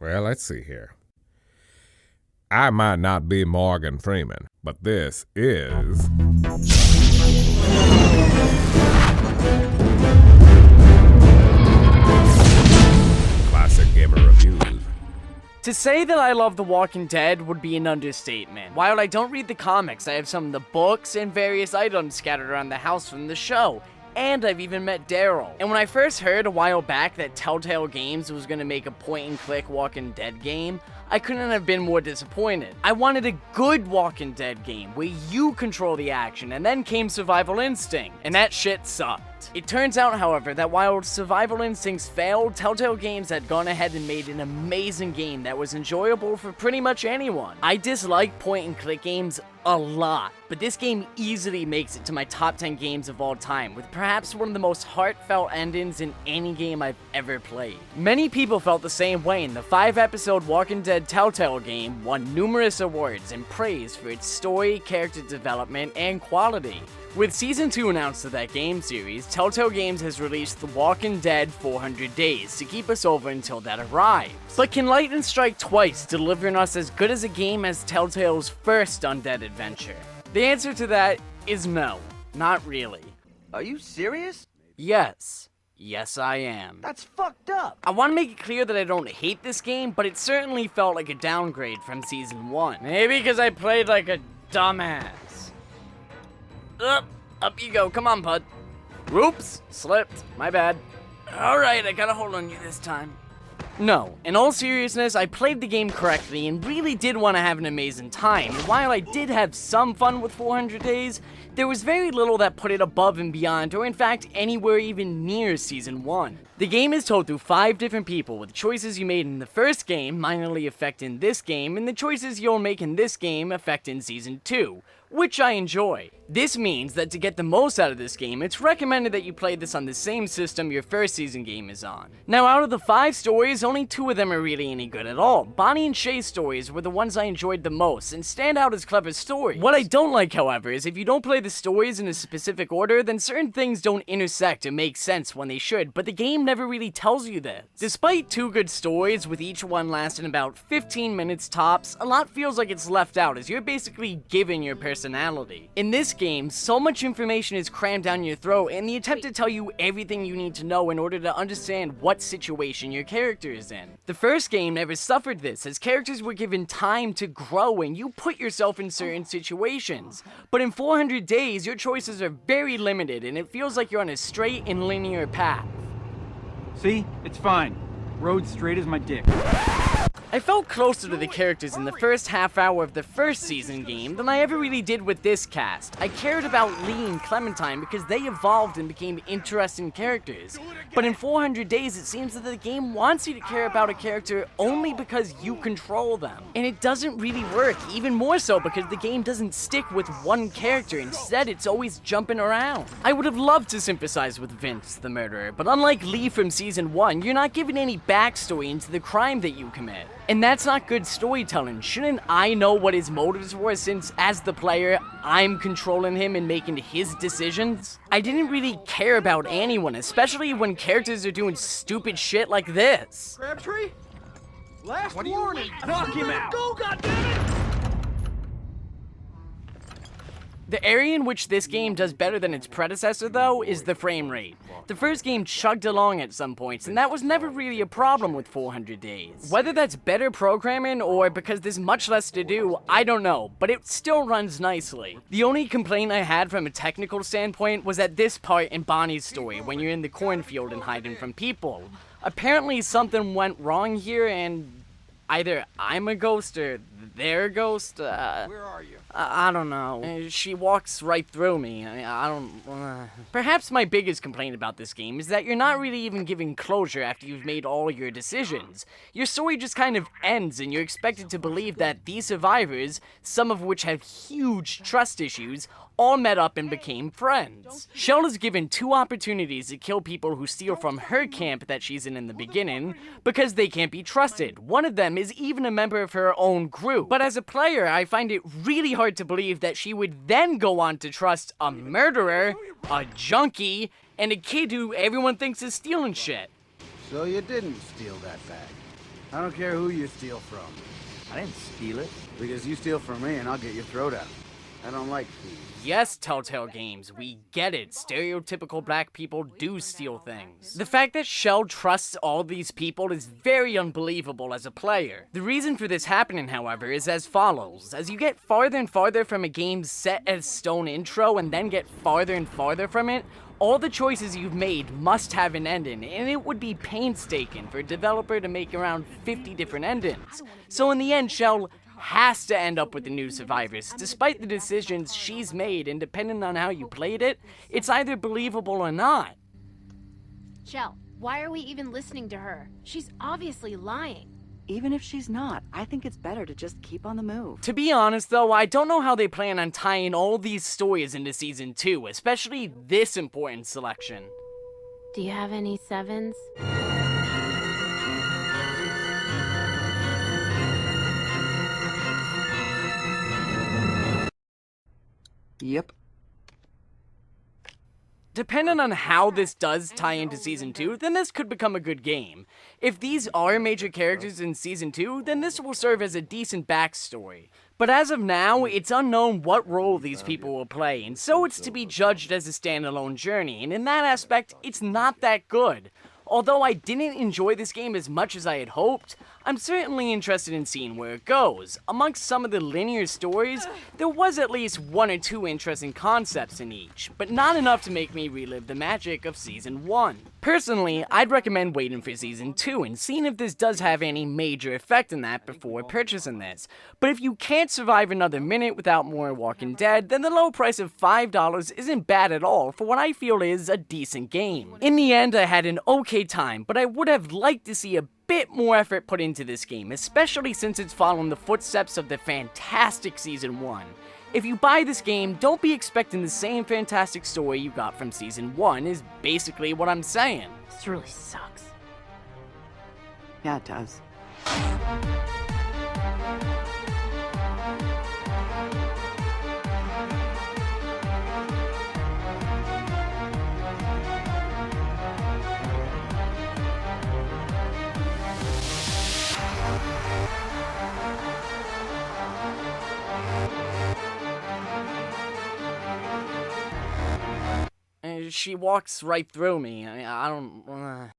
Well, let's see here. I might not be Morgan Freeman, but this is... Classic Gamer Reviews. To say that I love The Walking Dead would be an understatement. While I don't read the comics, I have some of the books and various items scattered around the house from the show. And I've even met Daryl. And when I first heard a while back that Telltale Games was gonna make a point-and-click Walking Dead game, I couldn't have been more disappointed. I wanted a good Walking Dead game where you control the action, and then came Survival Instinct, and that shit sucked. It turns out, however, that while Survival Instincts failed, Telltale Games had gone ahead and made an amazing game that was enjoyable for pretty much anyone. I dislike point-and-click games a lot, but this game easily makes it to my top 10 games of all time, with perhaps one of the most heartfelt endings in any game I've ever played. Many people felt the same way, and the 5-episode Walking Dead Telltale game won numerous awards and praise for its story, character development, and quality. With Season 2 announced of that game series, Telltale Games has released The Walking Dead 400 Days to keep us over until that arrives. But can lightning strike twice, delivering us as good as a game as Telltale's first Undead adventure? The answer to that is no, not really. Are you serious? Yes. Yes, I am. That's fucked up. I want to make it clear that I don't hate this game, but it certainly felt like a downgrade from Season 1. Maybe because I played like a dumbass. Up you go, come on, bud. Oops, slipped, my bad. Alright, I got a hold on you this time. No, in all seriousness, I played the game correctly and really did want to have an amazing time. And while I did have some fun with 400 Days, there was very little that put it above and beyond, or in fact anywhere even near Season 1. The game is told through 5 different people, with choices you made in the first game minorly affecting this game, and the choices you'll make in this game affecting Season 2, which I enjoy. This means that to get the most out of this game, it's recommended that you play this on the same system your first season game is on. Now, out of the 5 stories, only 2 of them are really any good at all. Bonnie and Shay's stories were the ones I enjoyed the most, and stand out as clever stories. What I don't like, however, is if you don't play the stories in a specific order, then certain things don't intersect and make sense when they should, but the game never really tells you this. Despite 2 good stories, with each one lasting about 15 minutes tops, a lot feels like it's left out, as you're basically given your personality. In this game, so much information is crammed down your throat in the attempt to tell you everything you need to know in order to understand what situation your character is in. The first game never suffered this, as characters were given time to grow and you put yourself in certain situations. But in 400 Days, your choices are very limited and it feels like you're on a straight and linear path. See? It's fine. Road straight as my dick. I felt closer to the characters in the first half hour of the first season game than I ever really did with this cast. I cared about Lee and Clementine because they evolved and became interesting characters. But in 400 Days, it seems that the game wants you to care about a character only because you control them. And it doesn't really work, even more so because the game doesn't stick with one character. Instead, it's always jumping around. I would have loved to sympathize with Vince, the murderer, but unlike Lee from Season 1, you're not given any backstory into the crime that you commit. And that's not good storytelling. Shouldn't I know what his motives were, since as the player, I'm controlling him and making his decisions? I didn't really care about anyone, especially when characters are doing stupid shit like this. Crabtree? Last warning! Knock him out! Go, goddammit! The area in which this game does better than its predecessor, though, is the frame rate. The first game chugged along at some points, and that was never really a problem with 400 Days. Whether that's better programming or because there's much less to do, I don't know, but it still runs nicely. The only complaint I had from a technical standpoint was at this part in Bonnie's story, when you're in the cornfield and hiding from people. Apparently something went wrong here, and either I'm a ghost or they're a ghost. Where are you? I don't know. She walks right through me. I don't... Perhaps my biggest complaint about this game is that you're not really even given closure after you've made all your decisions. Your story just kind of ends, and you're expected to believe that these survivors, some of which have huge trust issues, all met up and became friends. Shell is given 2 opportunities to kill people who steal from her camp that she's in the beginning, because they can't be trusted. One of them is even a member of her own group. But as a player, I find it really hard to believe that she would then go on to trust a murderer, a junkie, and a kid who everyone thinks is stealing shit. So you didn't steal that bag? I don't care who you steal from. I didn't steal it. Because you steal from me and I'll get your throat out. I don't like thieves. Yes, Telltale Games, we get it. Stereotypical black people do steal things. The fact that Shell trusts all these people is very unbelievable as a player. The reason for this happening, however, is as follows. As you get farther and farther from a game's set as stone intro and then get farther and farther from it, all the choices you've made must have an ending, and it would be painstaking for a developer to make around 50 different endings. So in the end, Shell has to end up with the new survivors, despite the decisions she's made, and depending on how you played it, it's either believable or not. Shell, why are we even listening to her? She's obviously lying. Even if she's not, I think it's better to just keep on the move. To be honest though, I don't know how they plan on tying all these stories into Season 2, especially this important selection. Do you have any sevens? Yep. Depending on how this does tie into Season 2, then this could become a good game. If these are major characters in Season 2, then this will serve as a decent backstory. But as of now, it's unknown what role these people will play, and so it's to be judged as a standalone journey, and in that aspect, it's not that good. Although I didn't enjoy this game as much as I had hoped, I'm certainly interested in seeing where it goes. Amongst some of the linear stories, there was at least one or two interesting concepts in each, but not enough to make me relive the magic of Season 1. Personally, I'd recommend waiting for Season 2 and seeing if this does have any major effect in that before purchasing this. But if you can't survive another minute without more Walking Dead, then the low price of $5 isn't bad at all for what I feel is a decent game. In the end, I had an okay time, but I would have liked to see a bit more effort put into this game, especially since it's following the footsteps of the fantastic Season 1. If you buy this game, don't be expecting the same fantastic story you got from Season 1 is basically what I'm saying. This really sucks. Yeah, it does. She walks right through me. I don't...